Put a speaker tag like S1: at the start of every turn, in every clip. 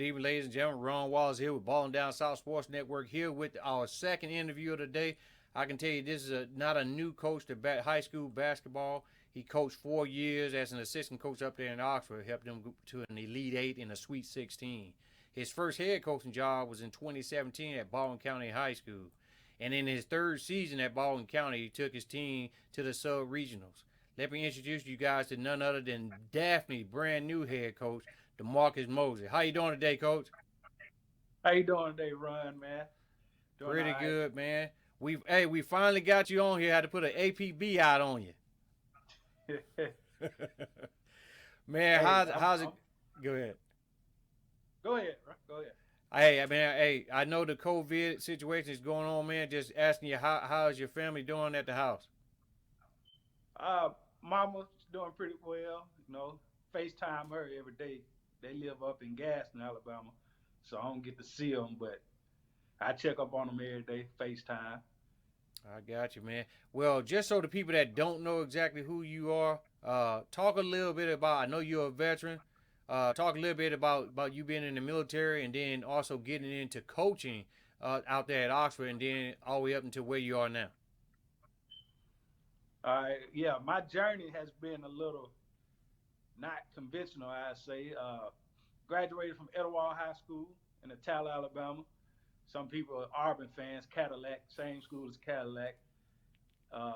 S1: evening, ladies and gentlemen. Ron Wallace here with Ballin' Down South Sports Network, here with our second interview of the day. I can tell you this is not a new coach to high school basketball. He coached 4 years as an assistant coach up there in Oxford, helped them to an Elite Eight and a Sweet 16. His first head coaching job was in 2017 at Baldwin County High School. And in his third season at Baldwin County, he took his team to the sub-regionals. Let me introduce you guys to none other than Daphne, brand new head coach, DeMarcus Mosley. How you doing today, Coach?
S2: How you doing today, Ron, man? Doing all
S1: Pretty
S2: right.
S1: good, man. We finally got you on here. Had to put an APB out on you. Man,
S2: Hey,
S1: how's it? Go ahead.
S2: go ahead, Ron. Go ahead.
S1: I know the COVID situation is going on, man. Just asking you, how's your family doing at the house?
S2: Uh, Mama's doing pretty well. FaceTime her every day. They live up in Gaston, Alabama, so I don't get to see them, but I check up on them every day, FaceTime.
S1: I got you, man. Well, just so the people that don't know exactly who you are, talk a little bit about. I know you're a veteran. Talk a little bit about you being in the military and then also getting into coaching out there at Oxford and then all the way up until where you are now.
S2: Yeah, my journey has been a little not conventional, I say. Graduated from Etowah High School in Atala, Alabama. Some people are Auburn fans, Cadillac, same school as Cadillac. Uh,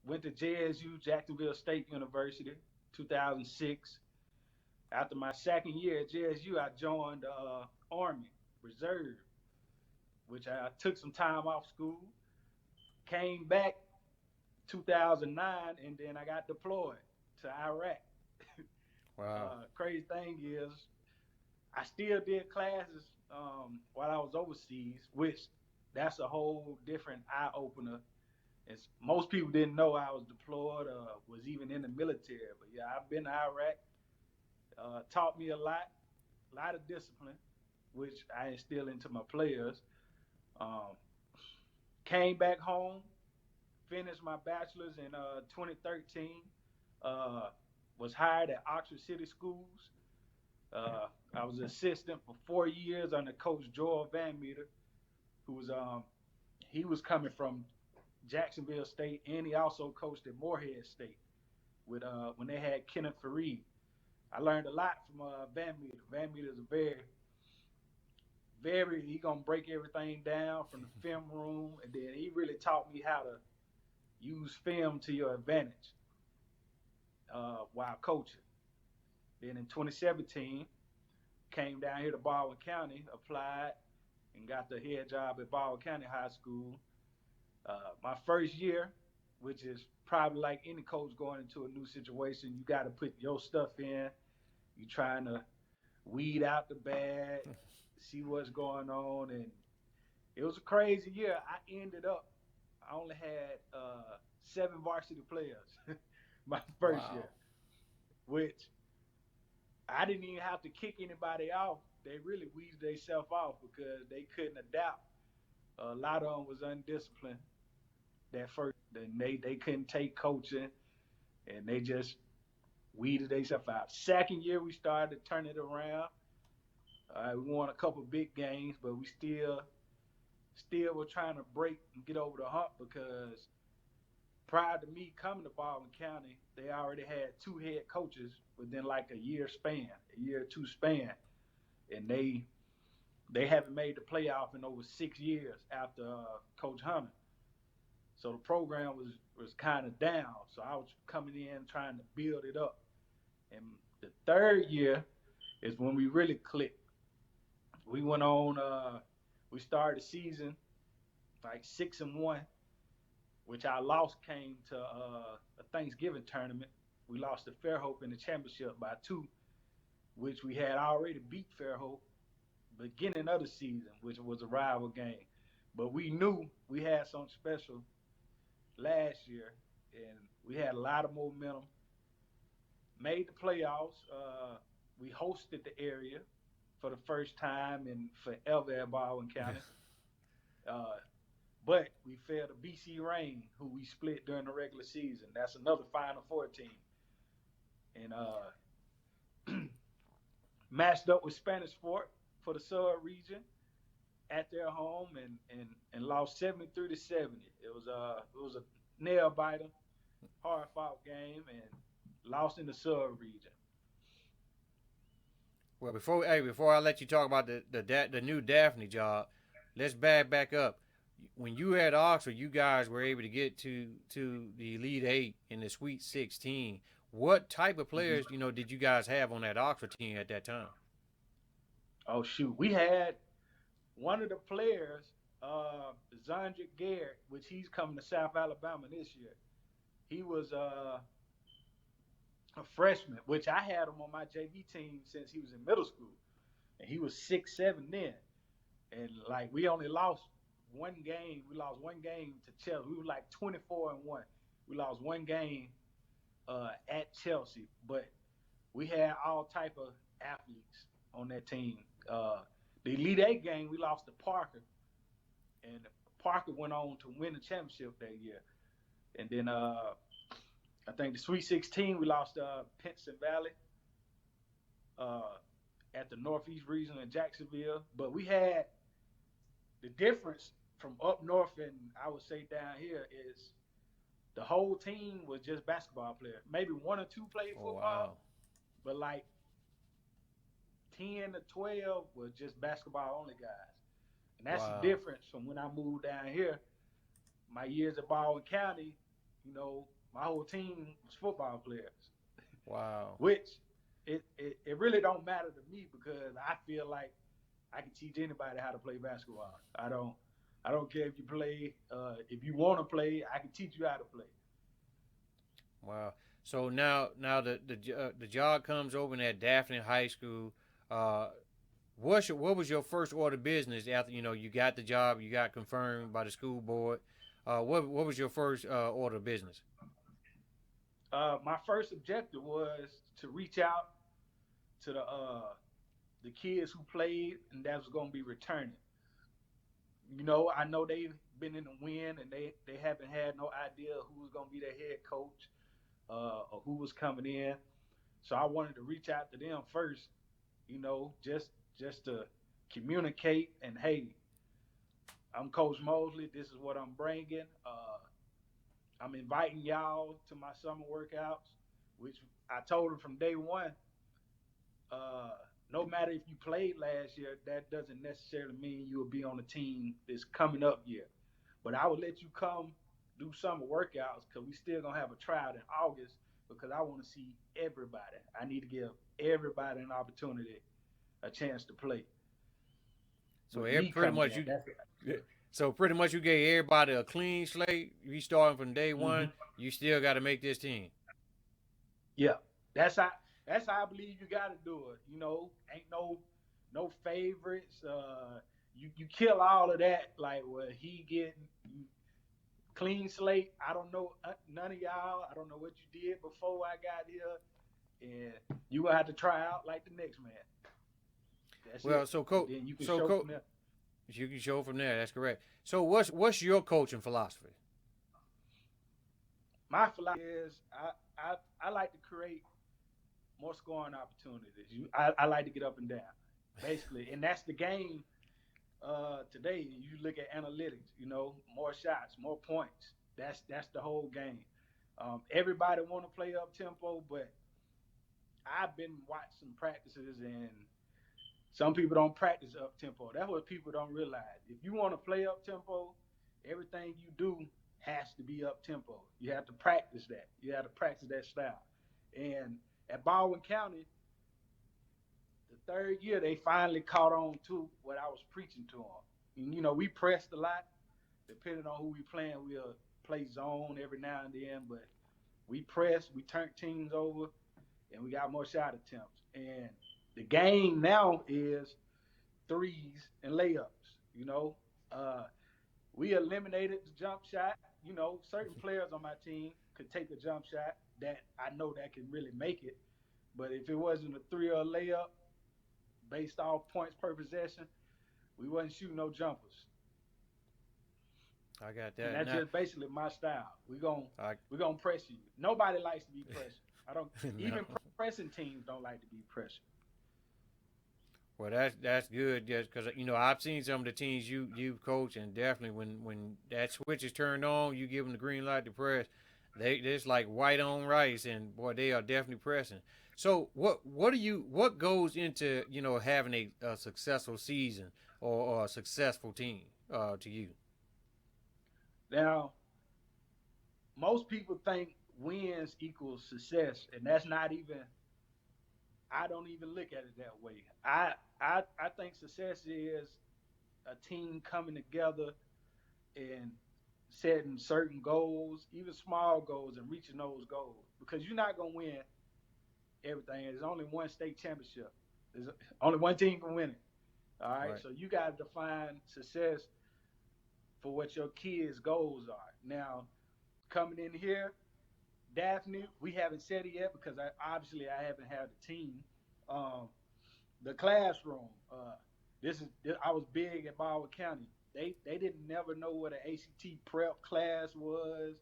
S2: Went to JSU, Jacksonville State University, 2006. After my second year at JSU, I joined Army Reserve, which I took some time off school, came back 2009, and then I got deployed to Iraq.
S1: Wow.
S2: Crazy thing is, I still did classes while I was overseas, which that's a whole different eye opener. Most people didn't know I was deployed or was even in the military, but yeah, I've been to Iraq. Taught me a lot of discipline, which I instill into my players. Um, Came back home, finished my bachelor's in 2013. Uh, was hired at Oxford City Schools. I was assistant for 4 years under Coach Joel Van Meter, who was he was coming from Jacksonville State, and he also coached at Morehead State with when they had Kenneth Fareed. I learned a lot from Van Meter. Van Meter is a he gonna break everything down from the film room, and then he really taught me how to use film to your advantage while coaching. Then in 2017, came down here to Baldwin County, applied, and got the head job at Baldwin County High School. My first year, which is probably like any coach going into a new situation, you got to put your stuff in. You trying to weed out the bad, see what's going on, and it was a crazy year. I only had 7 varsity players my first
S1: Wow.
S2: year, which I didn't even have to kick anybody off. They really weeded themselves off because they couldn't adapt. A lot of them was undisciplined that first. Then they couldn't take coaching, and they just weeded themselves out. Second year, we started to turn it around. We won a couple big games, but we still were trying to break and get over the hump because prior to me coming to Baldwin County, they already had 2 head coaches within like a year or two span, and they haven't made the playoff in over 6 years after Coach Hunter. So the program was kind of down. So I was coming in trying to build it up. And the third year is when we really clicked. We went on. We started the season like 6-1, which our loss came to a Thanksgiving tournament. We lost to Fairhope in the championship by 2, which we had already beat Fairhope beginning of the season, which was a rival game. But we knew we had something special last year, and we had a lot of momentum. Made the playoffs. We hosted the area for the first time in forever at Baldwin County. Uh, but we fell to BC Rain, who we split during the regular season. That's another Final Four team. And matched up with Spanish Fort for the Sub region at their home and lost 73-70. It was a nail biter, hard fought game and lost in the Sub region.
S1: Well, before I let you talk about the new Daphne job, let's back up. When you were at Oxford, you guys were able to get to the Elite Eight in the Sweet 16. What type of players, did you guys have on that Oxford team at that time?
S2: Oh shoot, we had one of the players, Zondrick Garrett, which he's coming to South Alabama this year. He was a freshman, which I had him on my JV team since he was in middle school, and he was 6'7" then. And like we only lost one game. We lost one game to Chelsea. We were like 24-1. We lost one game at Chelsea, but we had all type of athletes on that team. The Elite Eight game, we lost to Parker, and Parker went on to win the championship that year. And then I think the Sweet 16, we lost Pinson Valley at the Northeast region in Jacksonville. But we had the difference from up north and I would say down here is the whole team was just basketball players. Maybe one or two played football,
S1: wow.
S2: But like 10 to 12 were just basketball only guys. And that's the difference from when I moved down here. My years at Baldwin County, my whole team was football players.
S1: Wow.
S2: Which it really don't matter to me because I feel like I can teach anybody how to play basketball. I don't care if you play. If you want to play, I can teach you how to play.
S1: Wow. So now the job comes open at Daphne High School. What was your first order of business after you got the job, you got confirmed by the school board? What was your first order of business?
S2: My first objective was to reach out to the kids who played and that was going to be returning. I know they've been in the wind and they haven't had no idea who was going to be their head coach or who was coming in. So I wanted to reach out to them first, just to communicate and, hey, I'm Coach Mosley. This is what I'm bringing. I'm inviting y'all to my summer workouts, which I told them from day one. No matter if you played last year, that doesn't necessarily mean you will be on the team this coming up year. But I would let you come do summer workouts because we still going to have a tryout in August because I want to see everybody. I need to give everybody an opportunity, a chance to play.
S1: So pretty much you gave everybody a clean slate. You starting from day one. You still got to make this team.
S2: Yeah, that's how I believe you got to do it. Ain't no favorites. You kill all of that. Like, well, he getting clean slate. I don't know none of y'all. I don't know what you did before I got here, and you gonna have to try out like the next man. That's
S1: well,
S2: it.
S1: so coach,
S2: then you can show from there.
S1: You can show from there. That's correct. So what's your coaching philosophy?
S2: My philosophy is I like to create more scoring opportunities. I like to get up and down, basically, and that's the game today. You look at analytics, more shots, more points. That's the whole game. Everybody want to play up tempo, but I've been watching practices and some people don't practice up tempo. That's what people don't realize. If you want to play up tempo, everything you do has to be up tempo. You have to practice that. You have to practice that style. And at Baldwin County, the third year, they finally caught on to what I was preaching to them. And, we pressed a lot. Depending on who we playing, we'll play zone every now and then. But we pressed, we turned teams over, and we got more shot attempts. And the game now is threes and layups. We eliminated the jump shot. Certain players on my team could take a jump shot that I know that can really make it. But if it wasn't a three or a layup based off points per possession, we wasn't shooting no jumpers.
S1: I got that.
S2: And that's just basically my style. We're gonna press you. Nobody likes to be pressured. I don't. No. Even pressing teams don't like to be pressured.
S1: Well, that's good, just because I've seen some of the teams you coach, and definitely when that switch is turned on, you give them the green light to press. They it's like white on rice, and boy, they are definitely pressing. So what goes into having a successful season or a successful team to you?
S2: Now, most people think wins equals success, and that's not even. I don't even look at it that way. I think success is a team coming together and setting certain goals, even small goals, and reaching those goals. Because you're not gonna win everything. There's only one state championship. There's only one team can win it. All right.
S1: Right.
S2: So you got to define success for what your kids' goals are. Now, coming in here, Daphne, we haven't said it yet because obviously I haven't had a team. Um, the classroom. I was big at Baldwin County. They didn't never know what an ACT prep class was.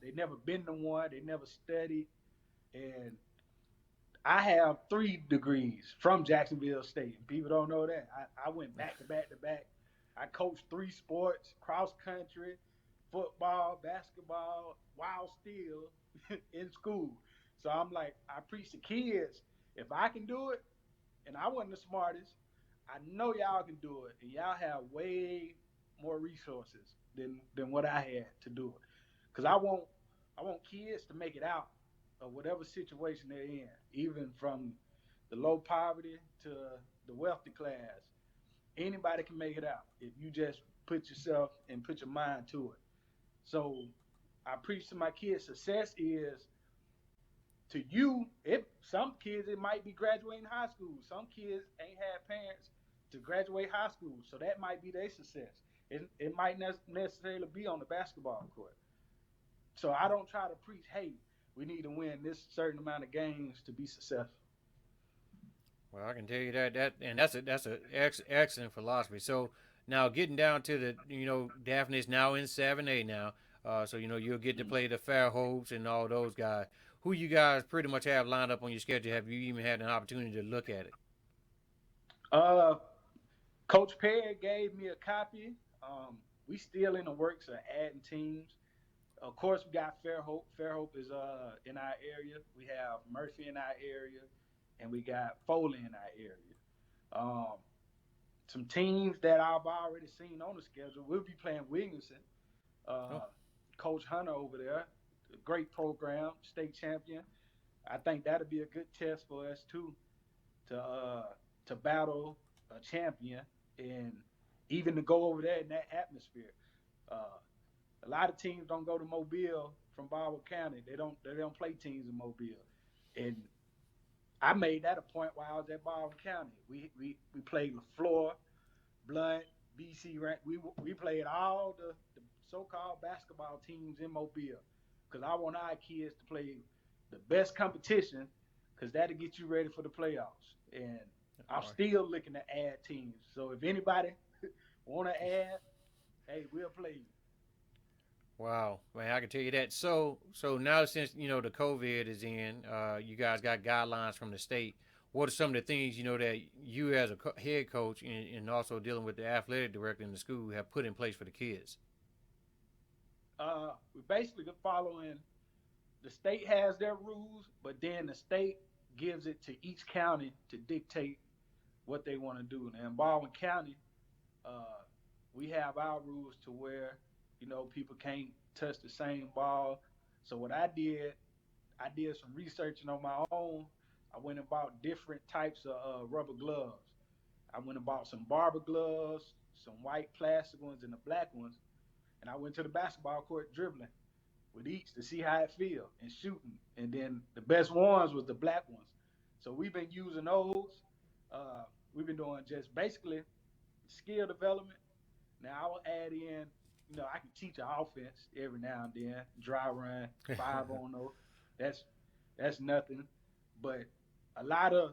S2: They never been to one. They never studied. And I have 3 degrees from Jacksonville State. And people don't know that. I went back to back to back. I coached 3 sports: cross country, football, basketball, while still in school. So I'm like, I preach to kids. If I can do it, and I wasn't the smartest, I know y'all can do it, and y'all have way more resources than what I had to do it. Cause I want kids to make it out of whatever situation they're in, even from the low poverty to the wealthy class. Anybody can make it out if you just put yourself and put your mind to it. So I preach to my kids success is to you, some kids it might be graduating high school. Some kids ain't had parents to graduate high school, so that might be their success. It might not necessarily be on the basketball court. So I don't try to preach, hey, we need to win this certain amount of games to be successful.
S1: Well, I can tell you that and that's a excellent philosophy. So now getting down to the Daphne's now in 7A now, so you'll get to play the Fairhopes and all those guys. Who you guys pretty much have lined up on your schedule? Have you even had an opportunity to look at it?
S2: Uh, Coach Perry gave me a copy. We still in the works of adding teams. Of course, we got Fairhope. Fairhope is in our area. We have Murphy in our area, and we got Foley in our area. Um, some teams that I've already seen on the schedule. We'll be playing Williamson.
S1: Oh,
S2: Uh, Coach Hunter over there, great program, state champion. I think that'll be a good test for us too to uh, to battle a champion and even to go over there in that atmosphere. Uh, a lot of teams don't go to Mobile from Baldwin County. They don't play teams in Mobile, and I made that a point while I was at Baldwin County. We played LaFleur, Blunt, BC Rank. We played all the so-called basketball teams in Mobile because I want our kids to play the best competition because that'll get you ready for the playoffs. And I'm
S1: right.
S2: still looking to add teams. So if anybody want to add, hey, we'll play you.
S1: Wow, man, I can tell you that. So now since the COVID is in, you guys got guidelines from the state. What are some of the things that you as a head coach and also dealing with the athletic director in the school have put in place for the kids?
S2: We're basically following the state has their rules, but then the state gives it to each county to dictate what they want to do. Now in Baldwin County, uh, we have our rules to where people can't touch the same ball. So what I did some researching on my own. I went and bought different types of rubber gloves. I went and bought some barber gloves, some white plastic ones, and the black ones. And I went to the basketball court dribbling with each to see how it feel and shooting. And then the best ones was the black ones. So we've been using those. Uh, we've been doing just basically skill development. Now I will add in, I can teach an offense every now and then, dry run, 5 on 0. That's that's nothing. But a lot of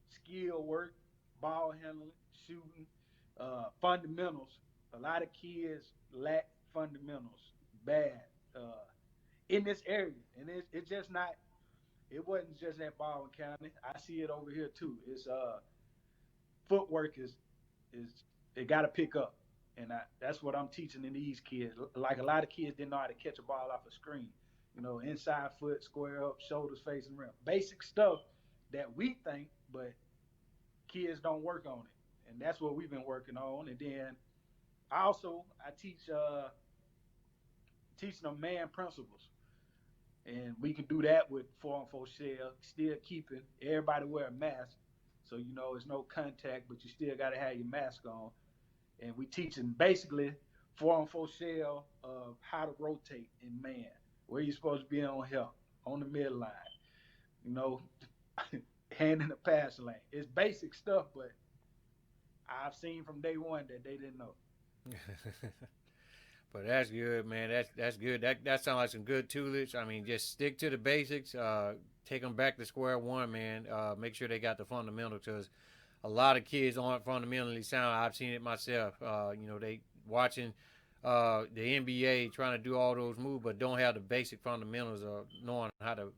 S2: skill work, ball handling, shooting, fundamentals. A lot of kids lack fundamentals bad uh, in this area, and it's just not. It wasn't just at Baldwin County. I see it over here too. It's footwork is it got to pick up, and that's what I'm teaching in these kids. Like a lot of kids didn't know how to catch a ball off a screen. Inside foot, square up, shoulders facing rim. Basic stuff that we think, but kids don't work on it, and that's what we've been working on. And then I teaching them man principles, and we can do that with 4-on-4 shell, still keeping everybody wear a mask, so it's no contact, but you still got to have your mask on. And we teaching basically 4-on-4 shell of how to rotate in man, where you're supposed to be on help, on the midline, hand in the pass lane. It's basic stuff, but I've seen from day one that they didn't know.
S1: But that's good, man. That's good. That sounds like some good tutelage. I mean, just stick to the basics. Take them back to square one, man. Make sure they got the fundamentals, because a lot of kids aren't fundamentally sound. I've seen it myself. They watching the NBA trying to do all those moves, but don't have the basic fundamentals of knowing how to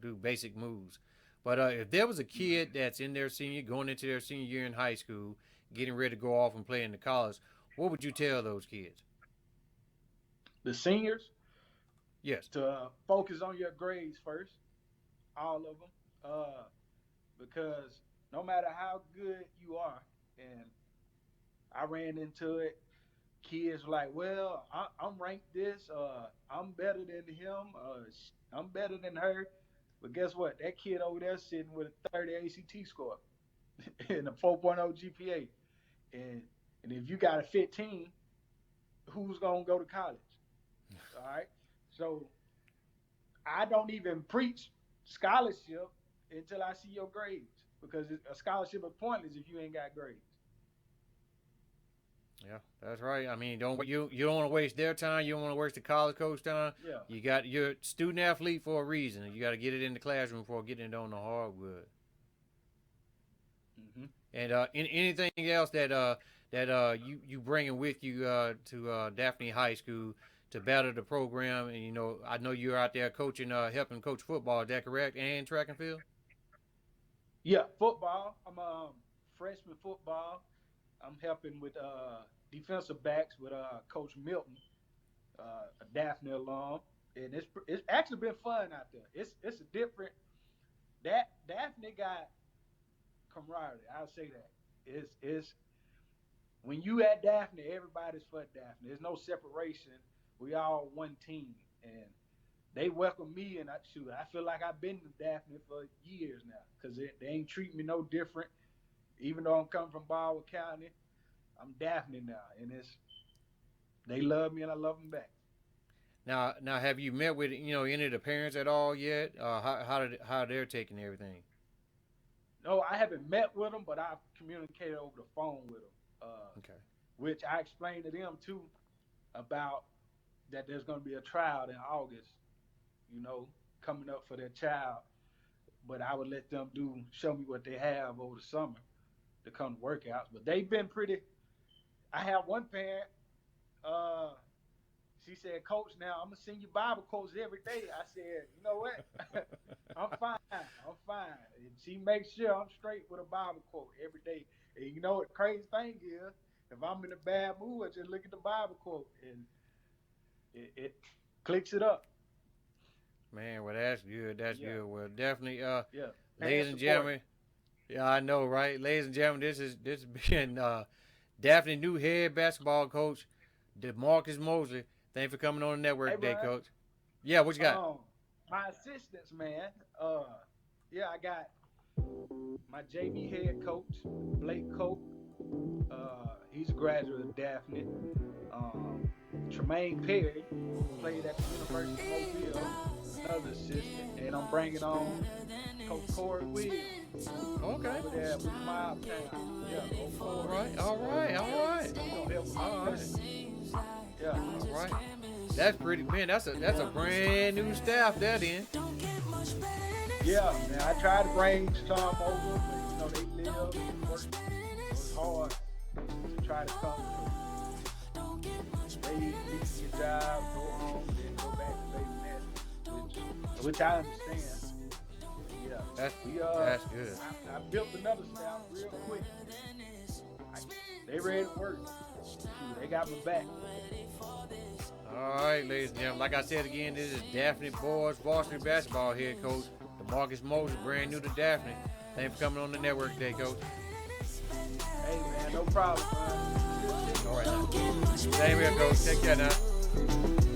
S1: do basic moves. But if there was a kid that's going into their senior year in high school, getting ready to go off and play in the college, what would you tell those kids?
S2: The seniors?
S1: Yes.
S2: To focus on your grades first, all of them, because no matter how good you are, and I ran into it, kids were like, well, I'm ranked this, I'm better than him, I'm better than her. But guess what? That kid over there sitting with a 30 ACT score and a 4.0 GPA. And if you got a 15, who's going to go to college? All right? So I don't even preach scholarship until I see your grades, because a scholarship is pointless if you ain't got grades.
S1: Yeah, that's right. I mean, you don't want to waste their time. You don't want to waste the college coach time.
S2: Yeah.
S1: You got your student athlete for a reason. You got to get it in the classroom before getting it on the hardwood.
S2: Mm-hmm.
S1: And anything else that you bringing with you to Daphne High School to better the program? And I know you're out there coaching, helping coach football. Is that correct? And track and field.
S2: Yeah, football. I'm freshman football. I'm helping with defensive backs with Coach Milton, a Daphne alum, and it's actually been fun out there. It's a different. That Daphne got camaraderie. I'll say that. It's when you at Daphne, everybody's for Daphne. There's no separation. We all one team, and they welcome me. And I feel like I've been to Daphne for years now, because they ain't treating me no different. Even though I'm coming from Baldwin County, I'm Daphne now, and they love me and I love them back.
S1: Now, have you met with any of the parents at all yet? How they're taking everything?
S2: No, I haven't met with them, but I've communicated over the phone with them.
S1: Okay.
S2: Which I explained to them too about that there's going to be a trial in August, coming up for their child. But I would let them show me what they have over the summer to come to workouts. But they've been pretty. I have one parent. She said, "Coach, now I'm gonna send you Bible quotes every day." I said, "You know what? I'm fine. And she makes sure I'm straight with a Bible quote every day. And you know what the crazy thing is? If I'm in a bad mood, I just look at the Bible quote and it clicks it up."
S1: Man, well, that's good. That's good. Well, definitely,
S2: yeah.
S1: Ladies and gentlemen. Yeah, I know, right? Ladies and gentlemen, this has been Daphne new head basketball coach, DeMarcus Mosley. Thanks for coming on the network today, Coach. Yeah, what you got?
S2: My assistants, man. I got my JV head coach, Blake Cope. He's a graduate of Daphne. Tremaine Perry played at the University of Mobile, another assistant. And I'm bringing on Coach Corey Williams.
S1: Okay.
S2: Over there with Mob Town. Yeah,
S1: all right.
S2: He's gonna help with all right.
S1: Yeah, all right. That's pretty, man. That's a brand new staff there then.
S2: Yeah, man. I tried to bring some over, but they live and work hard to try to come. They fix your job, go home, then go back and play net, which I understand. Yeah,
S1: that's good.
S2: I built another staff real quick. They ready to work. Shoot, they got my back.
S1: All right, ladies and gentlemen. Like I said again, this is Daphne Boys Varsity Basketball head coach, DeMarcus Mosley, brand new to Daphne. Thanks for coming on the network today, coach.
S2: Hey, man, no problem, man.
S1: All right, now. Same here, coach. Take care now.